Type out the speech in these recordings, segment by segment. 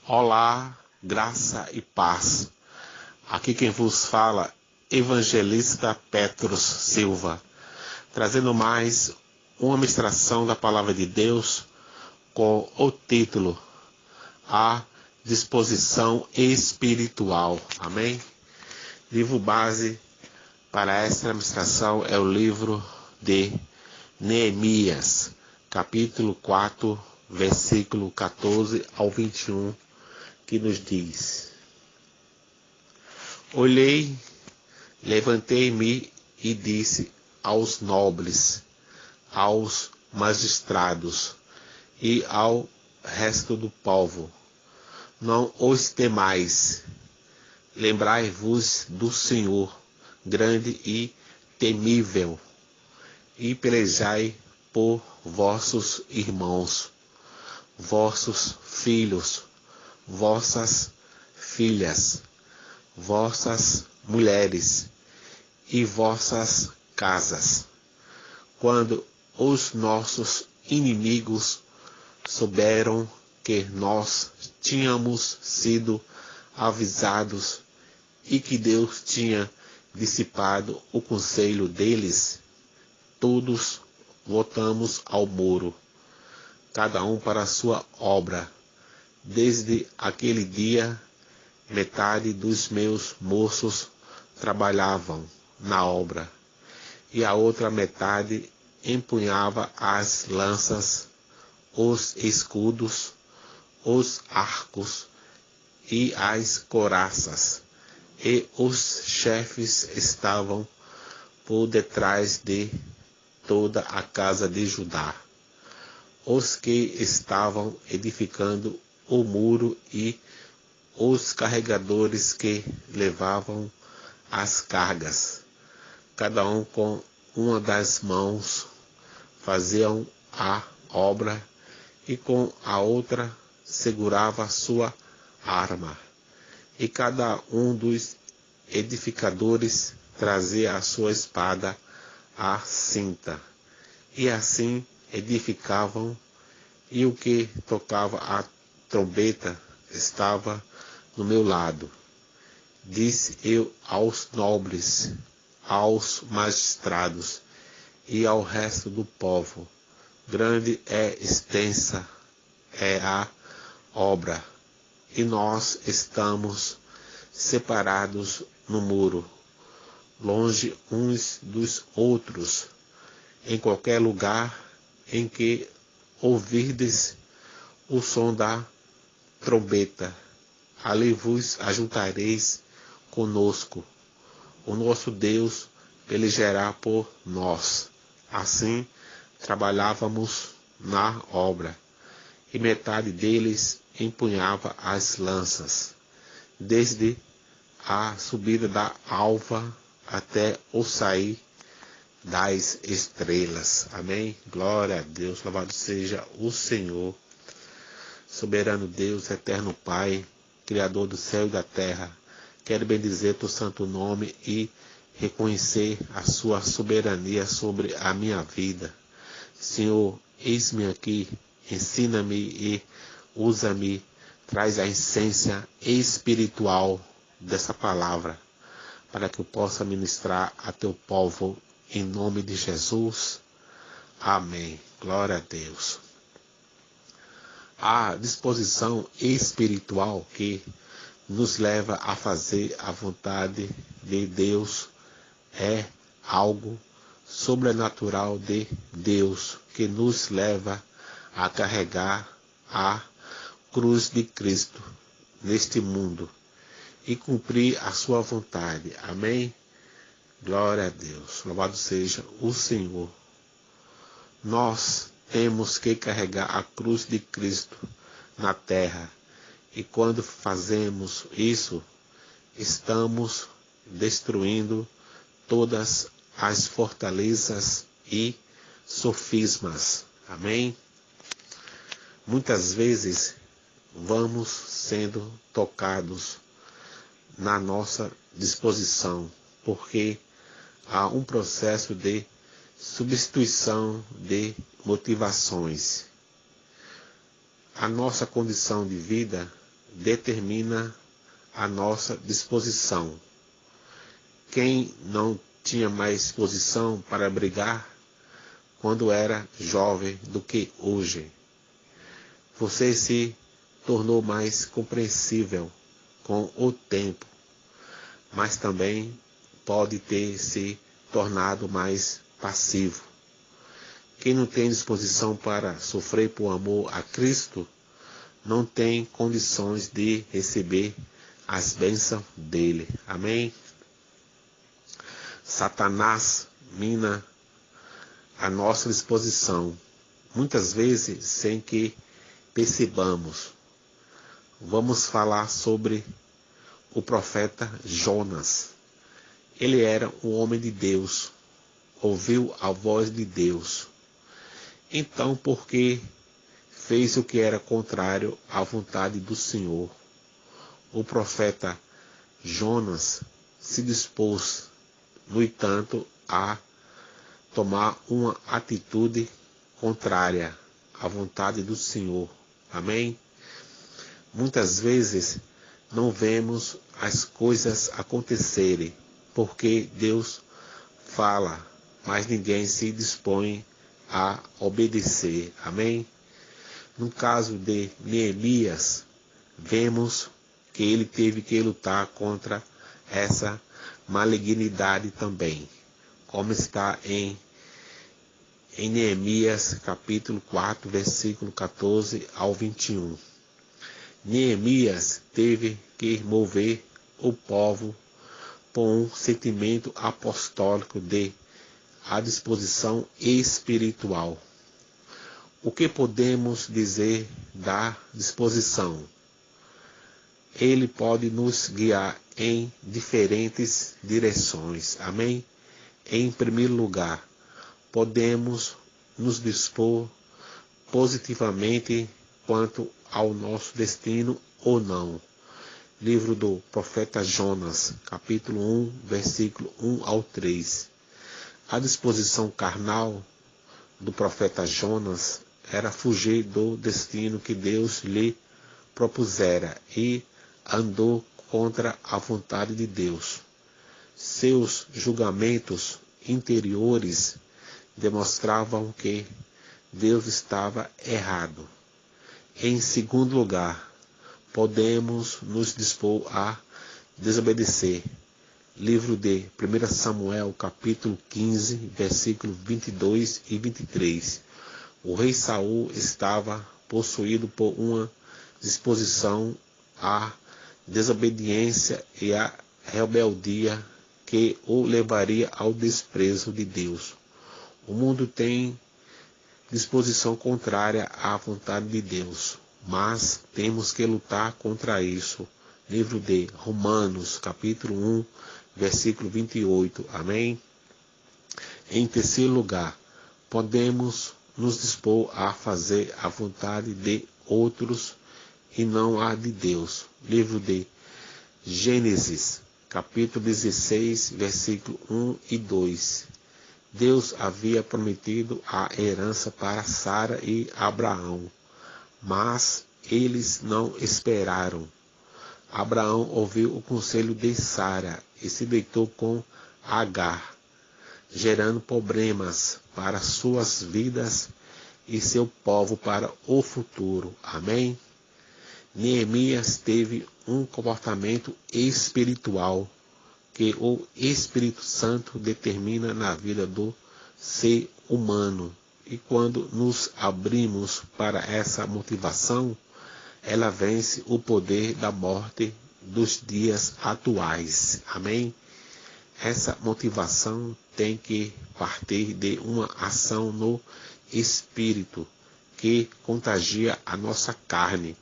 Olá, graça e paz. Aqui quem vos fala, Evangelista Petros Silva, trazendo mais uma ministração da Palavra de Deus com o título A Disposição Espiritual. Amém? Livro base para esta ministração é o livro de Neemias, capítulo 4, versículo 14 ao 21, que nos diz: Olhei, levantei-me e disse aos nobres, aos magistrados e ao resto do povo: não os temais, lembrai-vos do Senhor, grande e temível, e pelejai por vossos irmãos, vossos filhos, vossas filhas, vossas mulheres e vossas casas. Quando os nossos inimigos souberam que nós tínhamos sido avisados e que Deus tinha dissipado o conselho deles, todos voltamos ao muro, cada um para a sua obra. Desde aquele dia, metade dos meus moços trabalhavam na obra, e a outra metade empunhava as lanças, os escudos, os arcos e as couraças, e os chefes estavam por detrás de toda a casa de Judá, os que estavam edificando o muro e os carregadores que levavam as cargas, cada um com uma das mãos faziam a obra e com a outra segurava sua arma, e cada um dos edificadores trazia a sua espada à cinta, e assim edificavam, e o que tocava a trombeta estava no meu lado. Disse eu aos nobres, aos magistrados e ao resto do povo: grande e extensa é a obra, e nós estamos separados no muro, longe uns dos outros. Em qualquer lugar em que ouvirdes o som da trombeta, ali vos ajuntareis conosco. O nosso Deus pelejará por nós. Assim trabalhávamos na obra, e metade deles empunhava as lanças, desde a subida da alva até o sair das estrelas. Amém? Glória a Deus, louvado seja o Senhor, soberano Deus, eterno Pai, Criador do céu e da terra. Quero bendizer teu santo nome e reconhecer a sua soberania sobre a minha vida. Senhor, eis-me aqui, ensina-me e usa-me, traz a essência espiritual dessa palavra, para que eu possa ministrar a teu povo em nome de Jesus. Amém. Glória a Deus. A disposição espiritual que nos leva a fazer a vontade de Deus é algo sobrenatural de Deus, que nos leva a carregar a cruz de Cristo neste mundo e cumprir a sua vontade. Amém? Glória a Deus. Louvado seja o Senhor. Nós temos que carregar a cruz de Cristo na terra. E quando fazemos isso, estamos destruindo todas as fortalezas e sofismas. Amém? Muitas vezes vamos sendo tocados na nossa disposição, porque há um processo de substituição de motivações. A nossa condição de vida determina a nossa disposição. Quem não tinha mais disposição para brigar quando era jovem do que hoje? Você se tornou mais compreensível com o tempo, mas também pode ter se tornado mais passivo. Quem não tem disposição para sofrer por amor a Cristo, não tem condições de receber as bênçãos dele. Amém? Satanás mina a nossa disposição, muitas vezes sem que percebamos. Vamos falar sobre o profeta Jonas. Ele era um homem de Deus, ouviu a voz de Deus. Então, por que fez o que era contrário à vontade do Senhor? O profeta Jonas se dispôs, no entanto, a tomar uma atitude contrária à vontade do Senhor. Amém? Muitas vezes não vemos as coisas acontecerem, porque Deus fala, mas ninguém se dispõe a obedecer. Amém? No caso de Neemias, vemos que ele teve que lutar contra essa malignidade também, como está em Neemias capítulo 4, versículo 14 ao 21. Neemias teve que mover o povo por um sentimento apostólico de a disposição espiritual. O que podemos dizer da disposição? Ele pode nos guiar em diferentes direções. Amém? Em primeiro lugar, podemos nos dispor positivamente quanto ao nosso destino ou não. Livro do profeta Jonas, capítulo 1, versículo 1 ao 3. A disposição carnal do profeta Jonas era fugir do destino que Deus lhe propusera e andou contra a vontade de Deus. Seus julgamentos interiores demonstravam que Deus estava errado. Em segundo lugar, podemos nos dispor a desobedecer. Livro de 1 Samuel, capítulo 15, versículos 22 e 23. O rei Saul estava possuído por uma disposição à desobediência e à rebeldia que o levaria ao desprezo de Deus. O mundo tem disposição contrária à vontade de Deus, mas temos que lutar contra isso. Livro de Romanos, capítulo 1, versículo 28. Amém? Em terceiro lugar, podemos nos dispor a fazer a vontade de outros e não a de Deus. Livro de Gênesis, capítulo 16, versículo 1 e 2. Deus havia prometido a herança para Sara e Abraão, mas eles não esperaram. Abraão ouviu o conselho de Sara e se deitou com Agar, gerando problemas para suas vidas e seu povo para o futuro. Amém? Neemias teve um comportamento espiritual que o Espírito Santo determina na vida do ser humano. E quando nos abrimos para essa motivação, ela vence o poder da morte dos dias atuais. Amém? Essa motivação tem que partir de uma ação no Espírito que contagia a nossa carne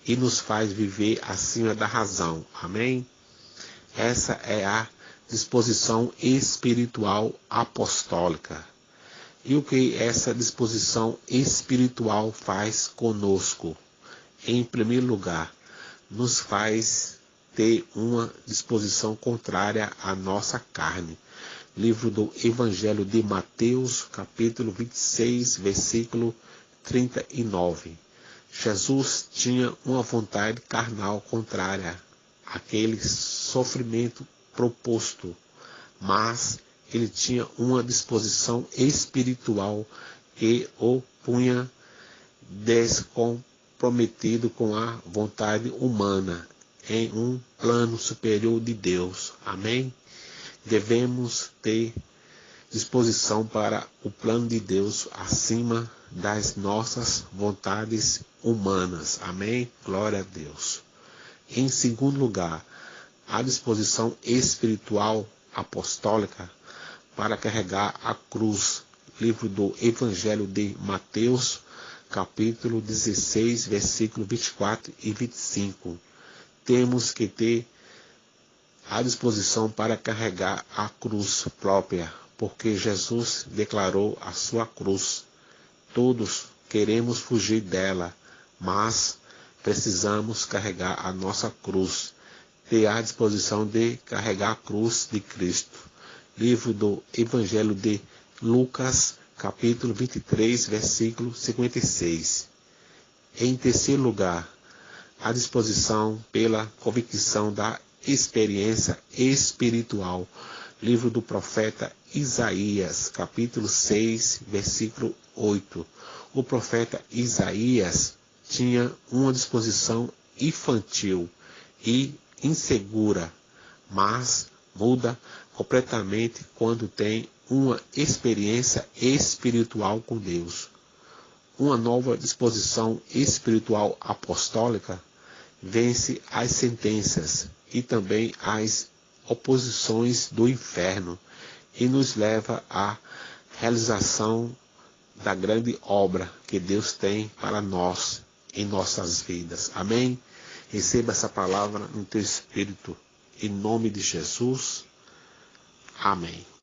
e nos faz viver acima da razão. Amém? Essa é a disposição espiritual apostólica. E o que essa disposição espiritual faz conosco? Em primeiro lugar, nos faz ter uma disposição contrária à nossa carne. Livro do Evangelho de Mateus, capítulo 26, versículo 39. Jesus tinha uma vontade carnal contrária àquele sofrimento proposto, mas ele tinha uma disposição espiritual que o punha descomprometido com a vontade humana em um plano superior de Deus. Amém? Devemos ter disposição para o plano de Deus acima das nossas vontades humanas. Amém? Glória a Deus. Em segundo lugar, a disposição espiritual apostólica para carregar a cruz. Livro do Evangelho de Mateus, capítulo 16, versículo 24 e 25. Temos que ter a disposição para carregar a cruz própria, porque Jesus declarou a sua cruz. Todos queremos fugir dela, mas precisamos carregar a nossa cruz. Ter a disposição de carregar a cruz de Cristo. Livro do Evangelho de Lucas, capítulo 23, versículo 56. Em terceiro lugar, a disposição pela convicção da experiência espiritual. Livro do profeta Isaías, capítulo 6, versículo 8. O profeta Isaías tinha uma disposição infantil e insegura, mas muda completamente quando tem uma experiência espiritual com Deus. Uma nova disposição espiritual apostólica vence as sentenças e também as oposições do inferno e nos leva à realização da grande obra que Deus tem para nós em nossas vidas. Amém? Receba essa palavra no teu espírito, em nome de Jesus. Amém.